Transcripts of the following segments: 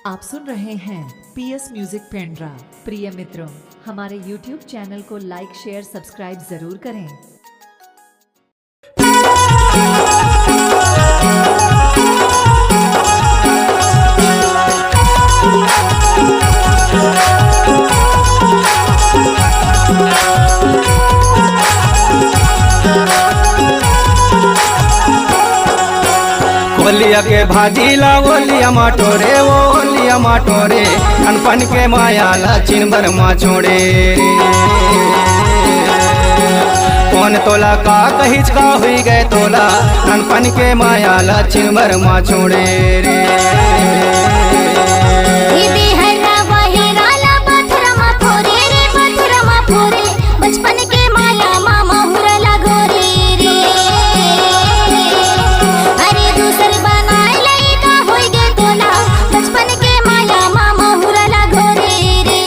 आप सुन रहे हैं पीएस म्यूजिक पेंड्रा। प्रिय मित्रों, हमारे YouTube चैनल को लाइक शेयर सब्सक्राइब जरूर करें। ओलिया के भाजीला ओलिया माटोरे वो ओलिया माटोरे अनपन के मायाला चिनबर मा छोड़े कौन तोला का कहिच का हुई गए तोला अनपन के मायाला चिनबर मा छोड़े रे बचपन के माया मामा हुरला गोरे रे अरे दूसर बनाए लइका होई गे तोला बचपन के माया मामा हुरला गोरे रे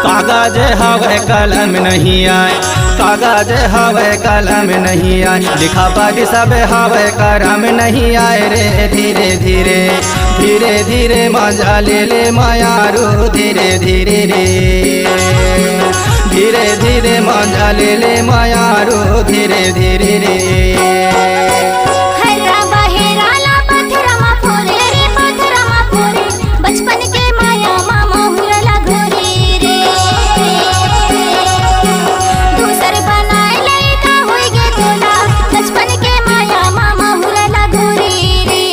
कागज हवे कलम नहीं आए कागज हवे कलम नहीं आए लिखा पागी सब हवे करम नहीं आए रे धीरे धीरे धीरे धीरे मजा ले मायारू धीरे धीरे रे धीरे धीरे मजा ले मायारू धीरे धीरे रे बचपन के माया मामा हुरला गोरे रे दूसर बनाए लइका होई गे तोला बचपन के माया मामा हुरला गोरे रे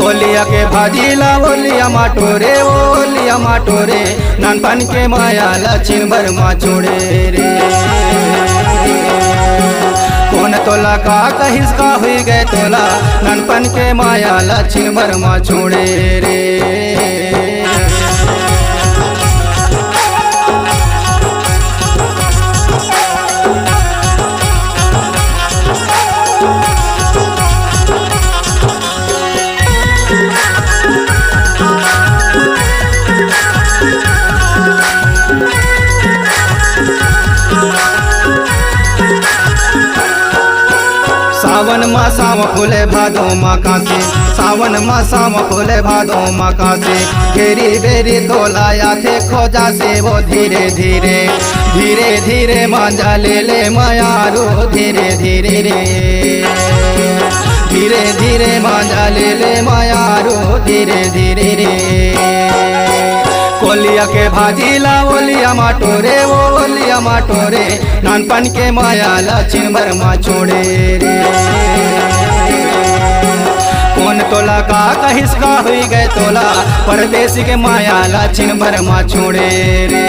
ओलिया के भाजीला ओलिया माटोरे ओलिया माटोरे नानपन के मायाला चिनबर मा छोड़े रे कौन तोला का कहिस का हुई गए तोला नानपन के मायाला चिनबर मा छोड़े रे सावन मासाव फूले भादो माका से सावन मासाव फूले भादो माका से घेरी बेरी तोलाया थे खोजा से वो धीरे धीरे धीरे धीरे मजा ले मायारू धीरे धीरे रे धीरे धीरे मजा ले मायारू धीरे धीरे रे ओलिया के भाजीला ओलिया माटोरे वो ओलिया माटोरे नानपन के मायाला चिनबर मा छोड़े रे कौन तोला का कहिस का हुई गए तोला परदेसी के मायाला चिनबर मा छोड़े रे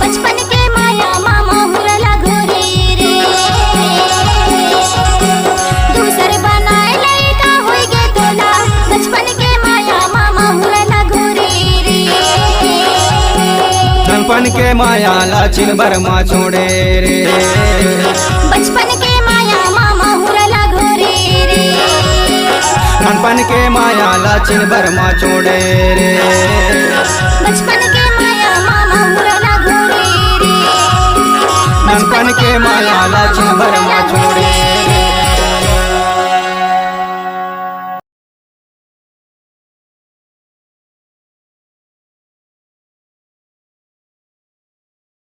बचपन के माया मामा हुरला गोरे रे दूसर बनाए लइका होई गे तोला बचपन के माया मामा हुरला गोरे रे नानपन के मायाला चिनबर मा छोड़े रे बचपन के माया मामा हुरला गोरे रे नानपन के मायाला चिनबर मा छोड़े रे बचपन के माया मामा हुरला गोरे रे नानपन के मायाला चिनबर मा छोड़े